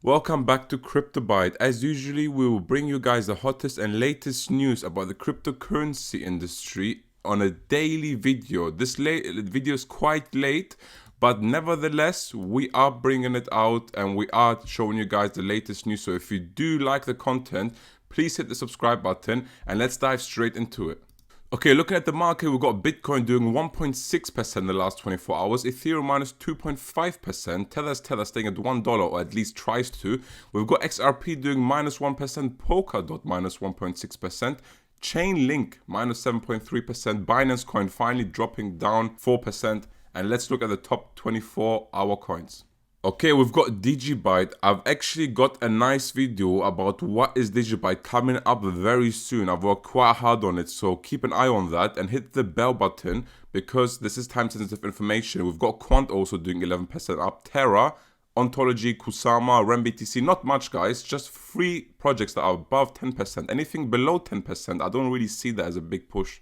Welcome back to CryptoByte. As usually, we will bring you guys the hottest and latest news about the cryptocurrency industry on a daily video. This video is quite late, but nevertheless, we are bringing it out and we are showing you guys the latest news. So if you do like the content, please hit the subscribe button and let's dive straight into it. Okay, looking at the market, we've got Bitcoin doing 1.6% in the last 24 hours, Ethereum minus 2.5%, Tether staying at $1, or at least tries to. We've got XRP doing minus 1%, Polkadot minus 1.6%, Chainlink minus 7.3%, Binance Coin finally dropping down 4%, and let's look at the top 24-hour coins. Okay, we've got DigiByte. I've actually got a nice video about what is DigiByte coming up very soon. I've worked quite hard on it, so keep an eye on that and hit the bell button because this is time-sensitive information. We've got Quant also doing 11% up, Terra, Ontology, Kusama, RemBTC. Not much, guys, just 3 projects that are above 10%. Anything below 10%, I don't really see that as a big push.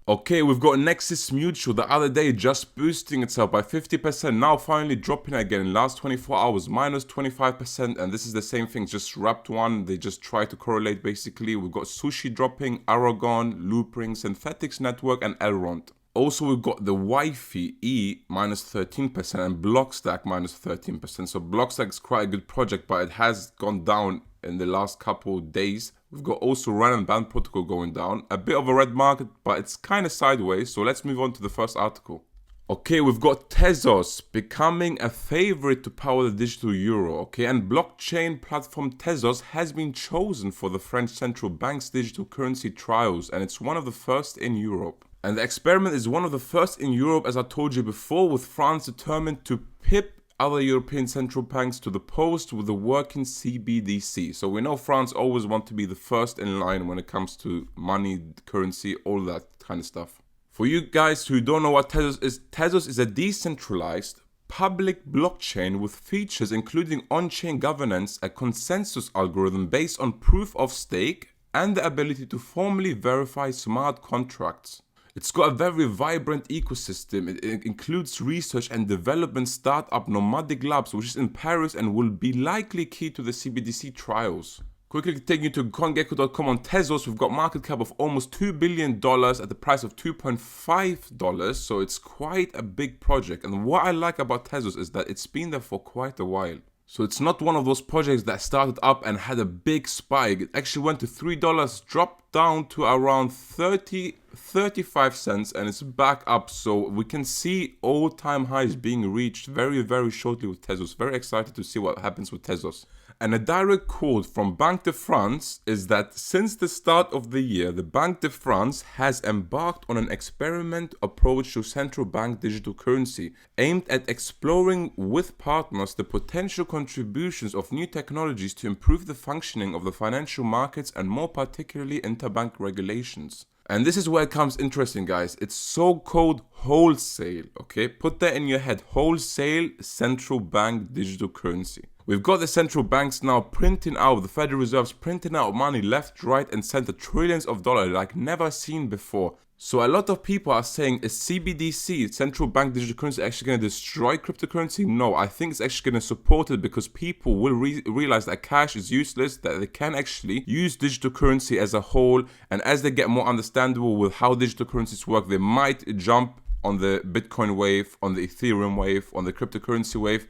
Okay, we've got Nexus Mutual the other day just boosting itself by 50%, now finally dropping again in last 24 hours, minus 25%, and this is the same thing, just wrapped one, they just try to correlate basically. We've got Sushi dropping, Aragon, Loopring, Synthetics Network, and Elrond. Also, we've got the Wi-Fi E minus 13% and Blockstack minus 13%. So Blockstack is quite a good project, but it has gone down in the last couple of days. We've got also Run and Band Protocol going down. A bit of a red market, but it's kind of sideways. So let's move on to the first article. Okay, we've got Tezos becoming a favorite to power the digital euro. Okay, and blockchain platform Tezos has been chosen for the French central bank's digital currency trials, and it's one of the first in Europe. And the experiment is one of the first in Europe, as I told you before, with France determined to pip other European central banks to the post with the working CBDC. So we know France always want to be the first in line when it comes to money, currency, all that kind of stuff. For you guys who don't know what Tezos is a decentralized public blockchain with features including on-chain governance, a consensus algorithm based on proof of stake, and the ability to formally verify smart contracts. It's got a very vibrant ecosystem. It includes research and development startup Nomadic Labs, which is in Paris and will be likely key to the CBDC trials. Quickly taking you to CoinGecko.com on Tezos, we've got market cap of almost $2 billion at the price of $2.5, so it's quite a big project. And what I like about Tezos is that it's been there for quite a while. So it's not one of those projects that started up and had a big spike. It actually went to $3, dropped down to around 35 cents, and it's back up. So we can see all-time highs being reached very, very shortly with Tezos. Very excited to see what happens with Tezos. And a direct quote from Banque de France is that since the start of the year, the Banque de France has embarked on an experiment approach to central bank digital currency aimed at exploring with partners the potential contributions of new technologies to improve the functioning of the financial markets and more particularly interbank regulations. And this is where it comes interesting, guys. It's so-called wholesale, okay? Put that in your head. Wholesale central bank digital currency. We've got the central banks now printing out, the Federal Reserve's printing out money left, right, and center, trillions of dollars like never seen before. So a lot of people are saying, is CBDC, central bank digital currency, actually going to destroy cryptocurrency? No, I think it's actually going to support it because people will realize that cash is useless, that they can actually use digital currency as a whole. And as they get more understandable with how digital currencies work, they might jump on the Bitcoin wave, on the Ethereum wave, on the cryptocurrency wave.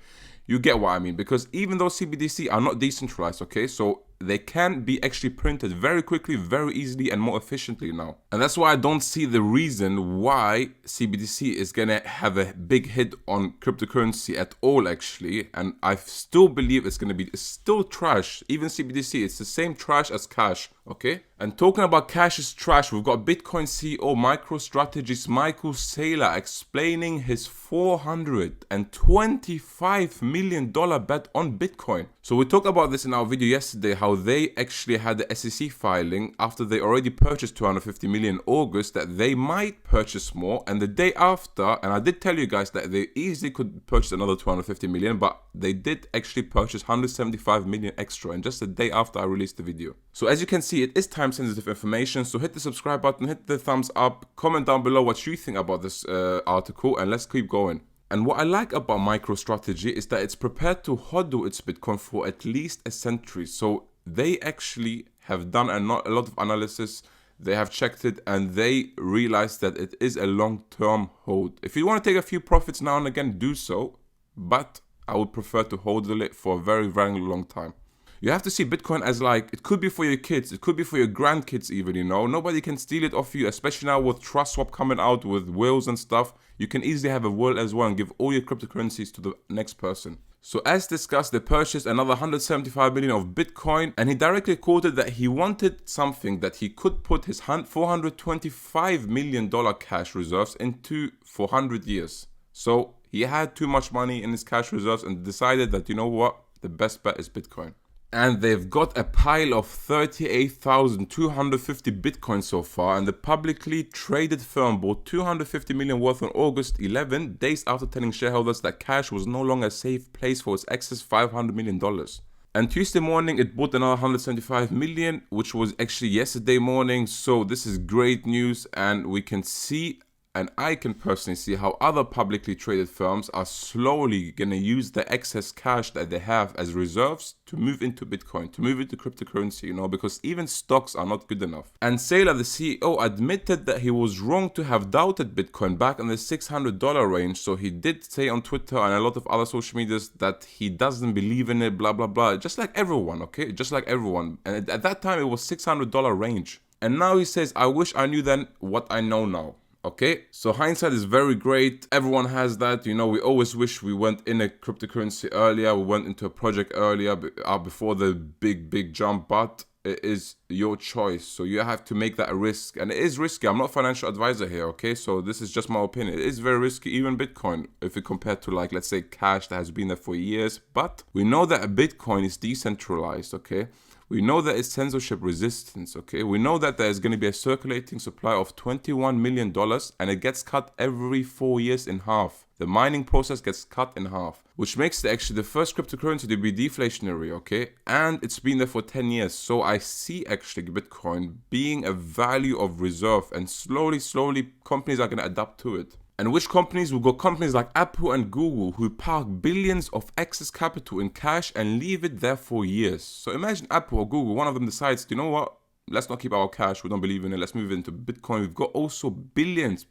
You get what I mean, because even though CBDC are not decentralized, okay, so they can be actually printed very quickly, very easily, and more efficiently now. And that's why I don't see the reason why CBDC is gonna have a big hit on cryptocurrency at all, actually. And I still believe it's still trash. Even CBDC, it's the same trash as cash, okay? And talking about cash is trash, we've got Bitcoin CEO Microstrategy's Michael Saylor explaining his $425 million bet on Bitcoin. So we talked about this in our video yesterday, how they actually had the SEC filing after they already purchased 250 million in August that they might purchase more, and the day after, and I did tell you guys that they easily could purchase another 250 million, but they did actually purchase 175 million extra, and just the day after I released the video. So as you can see, it is time sensitive information, so hit the subscribe button, hit the thumbs up, comment down below what you think about this article, and let's keep going. And what I like about MicroStrategy is that it's prepared to hodl its Bitcoin for at least a century. So they actually have done a lot of analysis. They have checked it and they realized that it is a long-term hold. If you want to take a few profits now and again, do so. But I would prefer to hodl it for a very, very long time. You have to see Bitcoin as like, it could be for your kids, it could be for your grandkids even, you know. Nobody can steal it off you, especially now with Trust Swap coming out with wills and stuff. You can easily have a will as well and give all your cryptocurrencies to the next person. So as discussed, they purchased another 175 million of Bitcoin, and he directly quoted that he wanted something that he could put his $425 million cash reserves into for 100 years. So he had too much money in his cash reserves and decided that, you know what, the best bet is Bitcoin. And they've got a pile of 38,250 Bitcoin so far, and the publicly traded firm bought 250 million worth on August 11, days after telling shareholders that cash was no longer a safe place for its excess $500 million. And Tuesday morning, it bought another 175 million, which was actually yesterday morning. So this is great news, and we can see, and I can personally see how other publicly traded firms are slowly going to use the excess cash that they have as reserves to move into Bitcoin, to move into cryptocurrency, you know, because even stocks are not good enough. And Saylor, the CEO, admitted that he was wrong to have doubted Bitcoin back in the $600 range. So he did say on Twitter and a lot of other social medias that he doesn't believe in it, blah, blah, blah. Just like everyone, okay? Just like everyone. And at that time, it was $600 range. And now he says, I wish I knew then what I know now. Okay, so hindsight is very great. Everyone has that, you know. We always wish we went in a cryptocurrency earlier, we went into a project earlier before the big jump, but it is your choice. So you have to make that a risk, and it is risky. I'm not a financial advisor here, okay? So this is just my opinion. It is very risky, even Bitcoin, if you compare to, like, let's say cash that has been there for years. But we know that a Bitcoin is decentralized, okay? We know that it's censorship resistance, okay? We know that there's going to be a circulating supply of $21 million, and it gets cut every 4 years in half. The mining process gets cut in half, which makes it actually the first cryptocurrency to be deflationary, okay? And it's been there for 10 years. So I see actually Bitcoin being a value of reserve, and slowly companies are going to adapt to it. And which companies? We've got companies like Apple and Google who park billions of excess capital in cash and leave it there for years. So imagine Apple or Google, one of them decides, you know what? Let's not keep our cash. We don't believe in it. Let's move it into Bitcoin. We've got also billions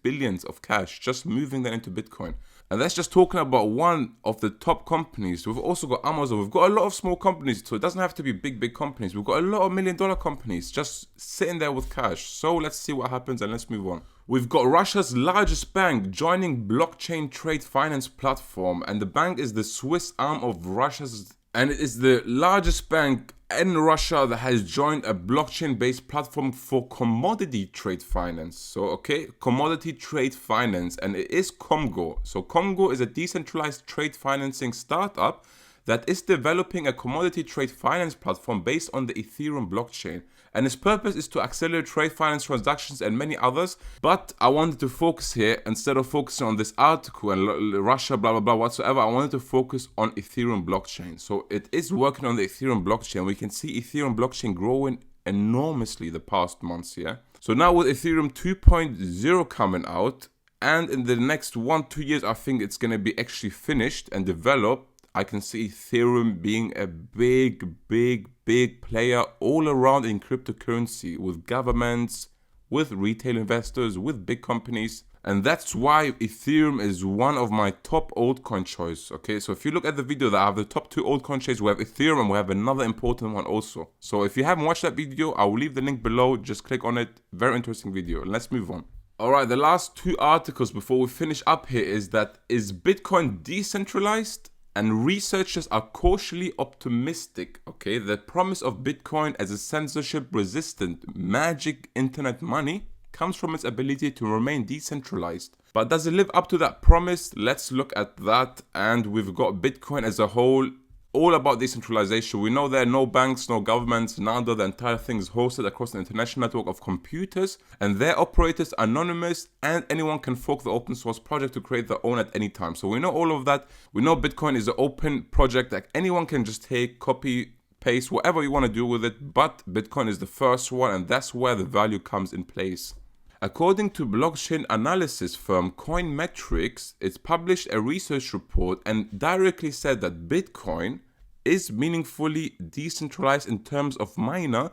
of cash just moving that into Bitcoin. And that's just talking about one of the top companies. We've also got Amazon. We've got a lot of small companies. So it doesn't have to be big companies. We've got a lot of $1 million companies just sitting there with cash. So let's see what happens and let's move on. We've got Russia's largest bank joining blockchain trade finance platform. And the bank is the Swiss arm of Russia's. And it is the largest bank in Russia that has joined a blockchain-based platform for commodity trade finance. So, okay, commodity trade finance, and it is Comgo. So Comgo is a decentralized trade financing startup that is developing a commodity trade finance platform based on the Ethereum blockchain. And its purpose is to accelerate trade finance transactions and many others. But I wanted to focus here, instead of focusing on this article and Russia, blah, blah, blah, whatsoever, I wanted to focus on Ethereum blockchain. So it is working on the Ethereum blockchain. We can see Ethereum blockchain growing enormously the past months, yeah? So now with Ethereum 2.0 coming out, and in the next 1-2 years, I think it's going to be actually finished and developed, I can see Ethereum being a big player all around in cryptocurrency, with governments, with retail investors, with big companies. And that's why Ethereum is one of my top altcoin choice. Okay, so if you look at the video that I have the top 2 altcoin choices, we have Ethereum and we have another important one also. So if you haven't watched that video, I will leave the link below. Just click on it. Very interesting video. Let's move on. Alright, the last 2 articles before we finish up here is Bitcoin decentralized? And researchers are cautiously optimistic, okay? The promise of Bitcoin as a censorship-resistant magic internet money comes from its ability to remain decentralized. But does it live up to that promise? Let's look at that. And we've got Bitcoin as a whole, all about decentralization. We know there are no banks, no governments, neither. The entire thing is hosted across an international network of computers, and their operators are anonymous, and anyone can fork the open source project to create their own at any time. So we know all of that. We know Bitcoin is an open project that anyone can just take, copy, paste, whatever you want to do with it. But Bitcoin is the first one, and that's where the value comes in place. According to blockchain analysis firm Coinmetrics, it's published a research report and directly said that Bitcoin is meaningfully decentralized in terms of miner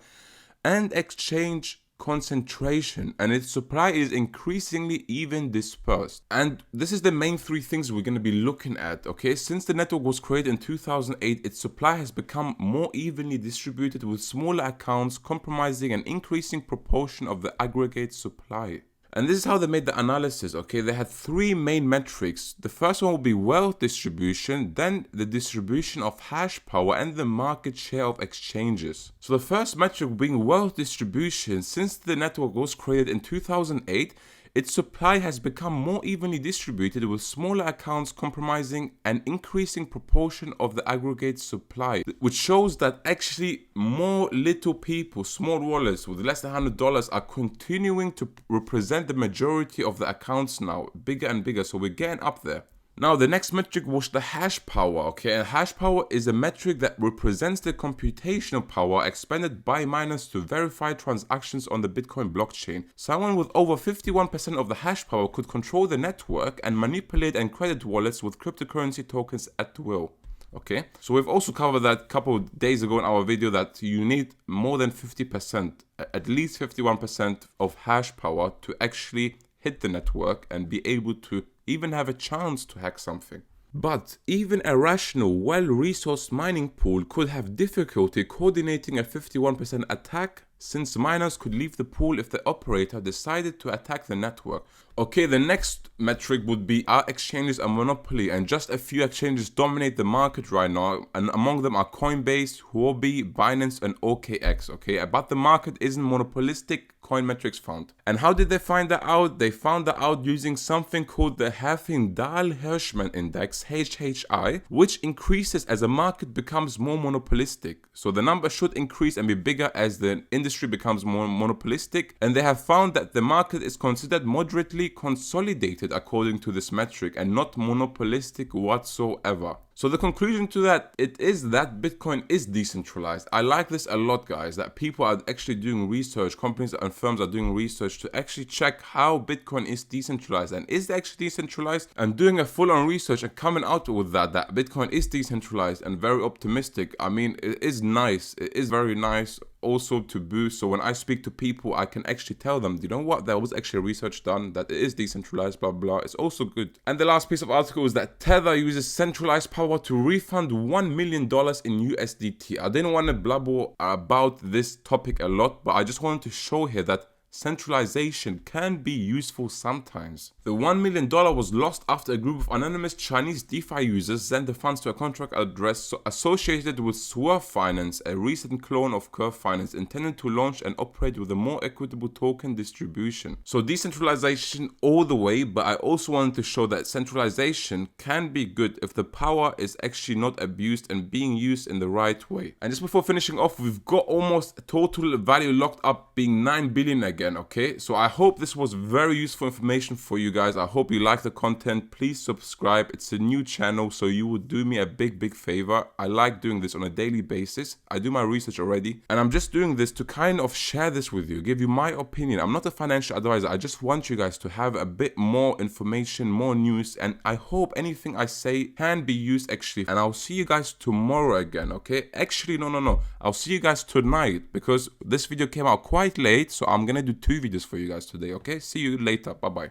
and exchange concentration, and its supply is increasingly even dispersed. And this is the main three things we're going to be looking at, okay? Since the network was created in 2008, its supply has become more evenly distributed with smaller accounts comprising an increasing proportion of the aggregate supply. And this is how they made the analysis, okay? They had three main metrics. The first one will be wealth distribution, then the distribution of hash power, and the market share of exchanges. So the first metric being wealth distribution, since the network was created in 2008, its supply has become more evenly distributed with smaller accounts comprising an increasing proportion of the aggregate supply, which shows that actually more little people, small wallets with less than $100 are continuing to represent the majority of the accounts now, bigger and bigger, so we're getting up there. Now, the next metric was the hash power, okay? And hash power is a metric that represents the computational power expended by miners to verify transactions on the Bitcoin blockchain. Someone with over 51% of the hash power could control the network and manipulate and credit wallets with cryptocurrency tokens at will. Okay, so we've also covered that a couple of days ago in our video that you need more than 50%, at least 51% of hash power to actually hit the network and be able to even have a chance to hack something. But even a rational, well-resourced mining pool could have difficulty coordinating a 51% attack, since miners could leave the pool if the operator decided to attack the network. Okay, the next metric would be, are exchanges a monopoly? And just a few exchanges dominate the market right now, and among them are Coinbase, Huobi, Binance, and OKX, okay? But the market isn't monopolistic, Coinmetrics found. And how did they find that out? They found that out using something called the Herfindahl-Hirschman Index, HHI, which increases as a market becomes more monopolistic. So the number should increase and be bigger as the industry becomes more monopolistic. And they have found that the market is considered moderately consolidated according to this metric and not monopolistic whatsoever. So the conclusion to that, it is that Bitcoin is decentralized. I like this a lot, guys, that people are actually doing research, companies and firms are doing research to actually check how Bitcoin is decentralized and is it actually decentralized, and doing a full-on research and coming out with that Bitcoin is decentralized and very optimistic. I mean, it is nice. It is very nice also to boost. So when I speak to people, I can actually tell them, you know what, there was actually research done that it is decentralized, blah, blah. It's also good. And the last piece of article is that Tether uses centralized power to refund $1 million in USDT. I didn't want to blabber about this topic a lot, but I just wanted to show here that centralization can be useful sometimes. The $1 million was lost after a group of anonymous Chinese DeFi users sent the funds to a contract address associated with Swerve Finance, a recent clone of Curve Finance intended to launch and operate with a more equitable token distribution. So decentralization all the way, but I also wanted to show that centralization can be good if the power is actually not abused and being used in the right way. And just before finishing off, we've got almost total value locked up being 9 billion again. Okay, so I hope this was very useful information for you guys. I hope you like the content. Please subscribe. It's a new channel, so you would do me a big favor. I like doing this on a daily basis. I do my research already, and I'm just doing this to kind of share this with you, give you my opinion. I'm not a financial advisor. I just want you guys to have a bit more information, more news, and I hope anything I say can be used actually. And I'll see you guys tomorrow again, okay? Actually, no. I'll see you guys tonight because this video came out quite late, so I'm gonna do 2 videos for you guys today, okay? See you later. Bye-bye.